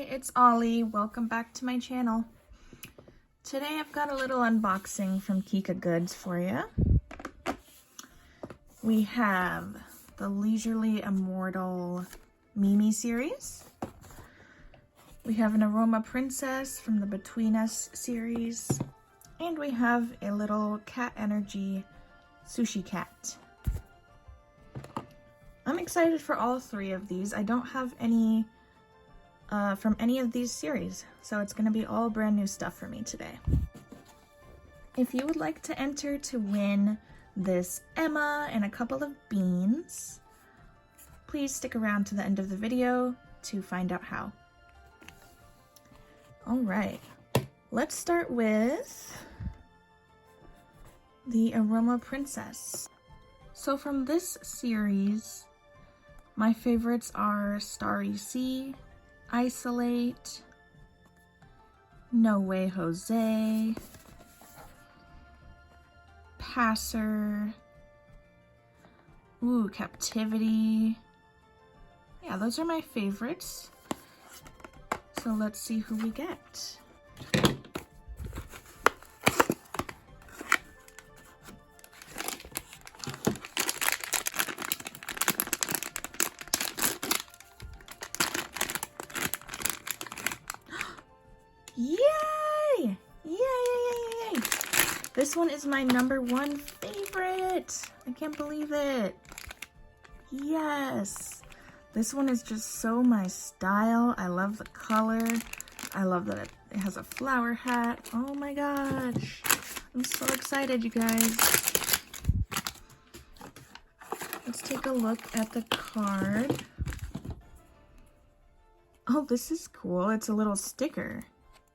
It's Ollie. Welcome back to my channel. Today I've got a little unboxing from KikaGoods for you. We have the Leisurely Immortal Mimi series. We have an Aroma Princess from the Between Us series. And we have a little Cat Energy sushi cat. I'm excited for all three of these. I don't have any from any of these series, so it's going to be all brand new stuff for me today. If you would like to enter to win this Emma and a couple of beans, please stick around to the end of the video to find out how. All right, let's start with the Aroma Princess. So from this series, my favorites are Starry Sea, Isolate, No Way Jose, Passer, Captivity. Yeah, those are my favorites. So let's see who we get. Yay! Yay, yay, yay, yay! This one is my #1 favorite. I can't believe it. Yes! This one is just so my style. I love the color. I love that it has a flower hat. Oh my gosh. I'm so excited, you guys. Let's take a look at the card. Oh, this is cool. It's a little sticker.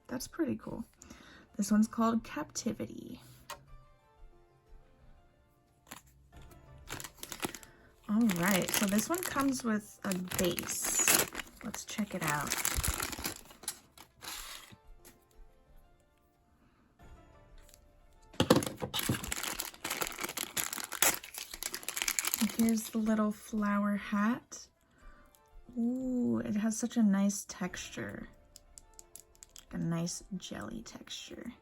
That's pretty cool. This one's called Captivity. All right, so this one comes with a base. Let's check it out. Here's the little flower hat. Ooh, it has such a nice texture. A nice jelly texture.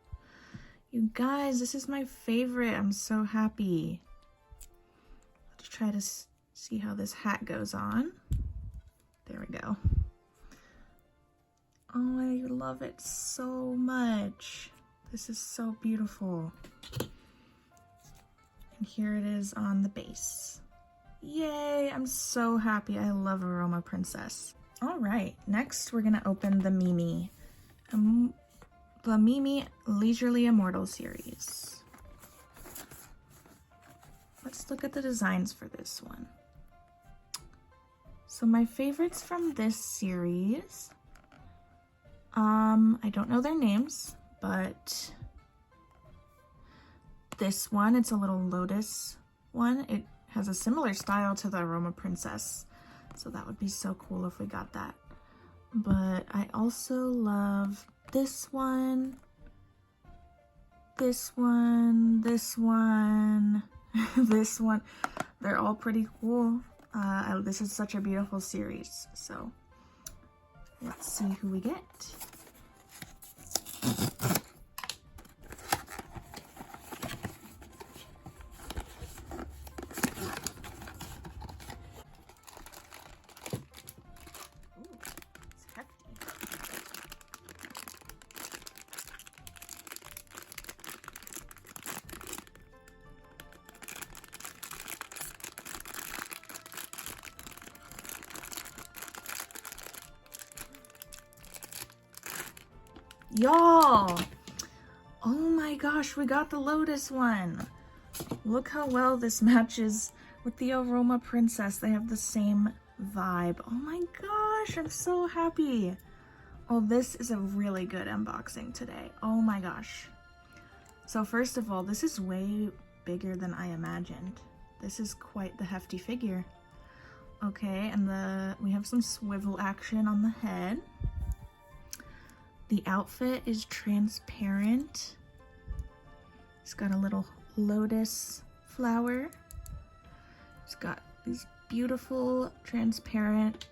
You guys, this is my favorite. I'm so happy. Let's try to see how this hat goes on. There we go. Oh, I love it so much. This is so beautiful. And here it is on the base. Yay, I'm so happy. I love Aroma Princess. All right, next we're gonna open the Mimi. The Mimi Leisurely Immortal series. Let's look at the designs for this one. So my favorites from this series, I don't know their names, but this one, it's a little lotus one. It has a similar style to the Aroma Princess, so that would be so cool if we got that. But I also love this one, this one, this one, this one. They're all pretty cool. This is such a beautiful series. So let's see who we get. Y'all, oh my gosh, we got the Lotus one. Look how well this matches with the Aroma Princess. They have the same vibe. Oh my gosh, I'm so happy. Oh, this is a really good unboxing today. Oh my gosh. So first of all, this is way bigger than I imagined. This is quite the hefty figure. Okay, and we have some swivel action on the head. The outfit is transparent. It's got a little lotus flower. It's got these beautiful transparent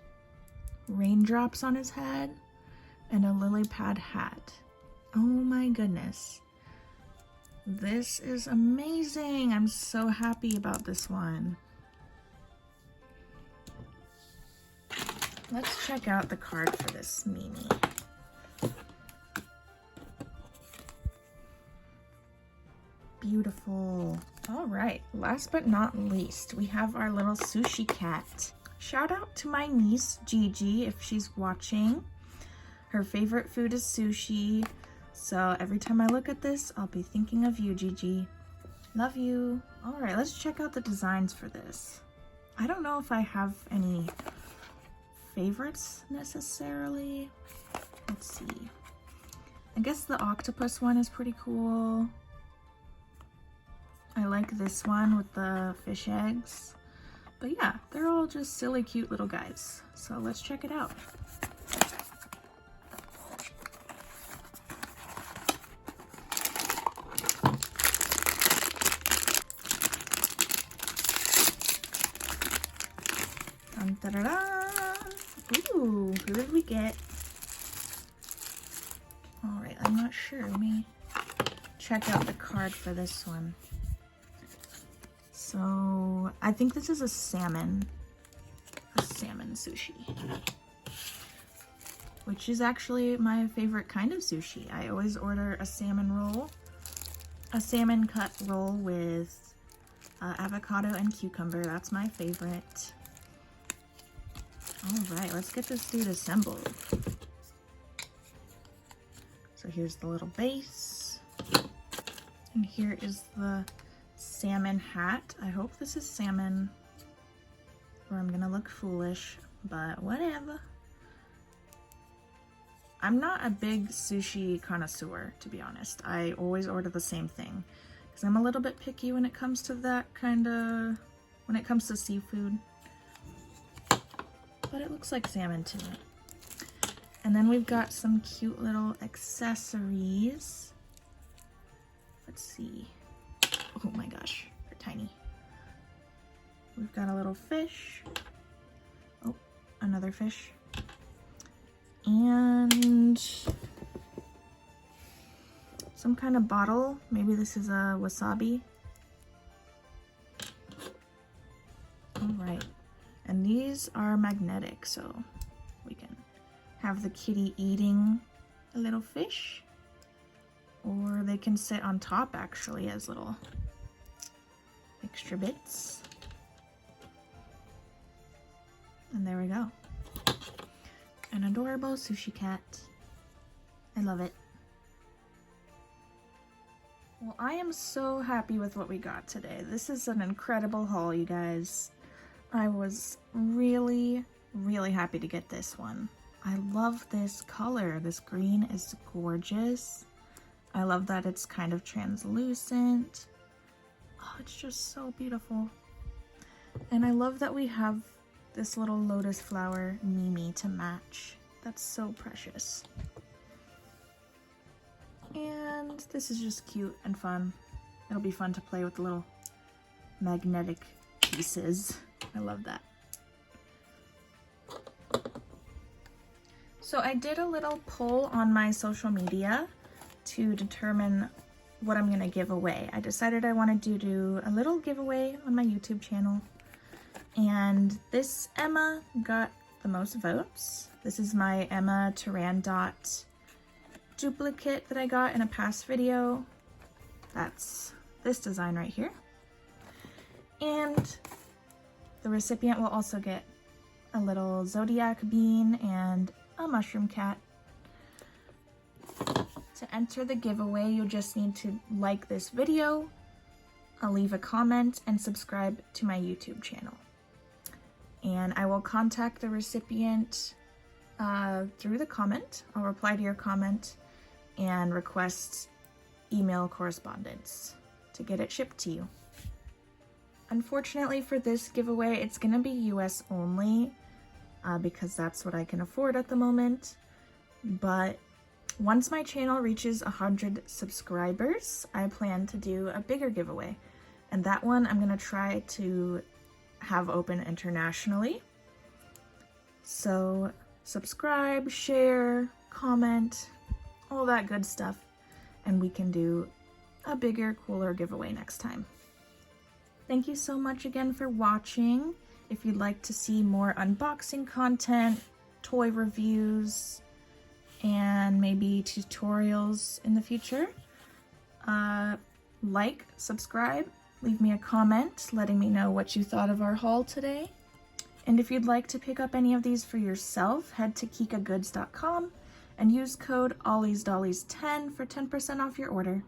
raindrops on his head and a lily pad hat. Oh my goodness. This is amazing. I'm so happy about this one. Let's check out the card for this Mimi. Beautiful. All right, last but not least, we have our little sushi cat. Shout out to my niece, Gigi, if she's watching. Her favorite food is sushi. So every time I look at this, I'll be thinking of you, Gigi. Love you. All right, let's check out the designs for this. I don't know if I have any favorites necessarily. Let's see. I guess the octopus one is pretty cool. I like this one with the fish eggs. But yeah, they're all just silly, cute little guys. So let's check it out. Dun, da, da, da. Ooh, who did we get? All right, I'm not sure. Let me check out the card for this one. So I think this is a salmon sushi, which is actually my favorite kind of sushi. I always order a salmon roll, a salmon cut roll with avocado and cucumber. That's my favorite. All right, let's get this dude assembled. So here's the little base, and here is the salmon hat. I hope this is salmon, or I'm gonna look foolish, but whatever. I'm not a big sushi connoisseur, to be honest. I always order the same thing because I'm a little bit picky when it comes to that kind of, when it comes to seafood. But it looks like salmon to me. And then we've got some cute little accessories. Let's see. Oh my gosh, they're tiny. We've got a little fish. Oh, another fish. And some kind of bottle. Maybe this is a wasabi. All right. And these are magnetic, so we can have the kitty eating a little fish, or they can sit on top actually as little extra bits. And there we go. An adorable sushi cat. I love it. Well, I am so happy with what we got today. This is an incredible haul, you guys. I was really, really happy to get this one. I love this color. This green is gorgeous. I love that it's kind of translucent. Oh, it's just so beautiful. And I love that we have this little lotus flower Mimi to match. That's so precious. And this is just cute and fun. It'll be fun to play with the little magnetic pieces. I love that. So I did a little poll on my social media to determine what I'm gonna give away. I decided I wanted to do a little giveaway on my YouTube channel. And this Emma got the most votes. This is my Emma Turandot duplicate that I got in a past video. That's this design right here. And the recipient will also get a little zodiac bean and a mushroom cat. To enter the giveaway, you'll just need to like this video, leave a comment, and subscribe to my YouTube channel. And I will contact the recipient through the comment. I'll reply to your comment and request email correspondence to get it shipped to you. Unfortunately for this giveaway, it's gonna be US only because that's what I can afford at the moment. But once my channel reaches 100 subscribers, I plan to do a bigger giveaway. And that one I'm gonna try to have open internationally. So subscribe, share, comment, all that good stuff, and we can do a bigger, cooler giveaway next time. Thank you so much again for watching. If you'd like to see more unboxing content, toy reviews, and maybe tutorials in the future, like, subscribe, leave me a comment letting me know what you thought of our haul today. And if you'd like to pick up any of these for yourself, head to KikaGoods.com and use code OlliesDollies10 for 10% off your order.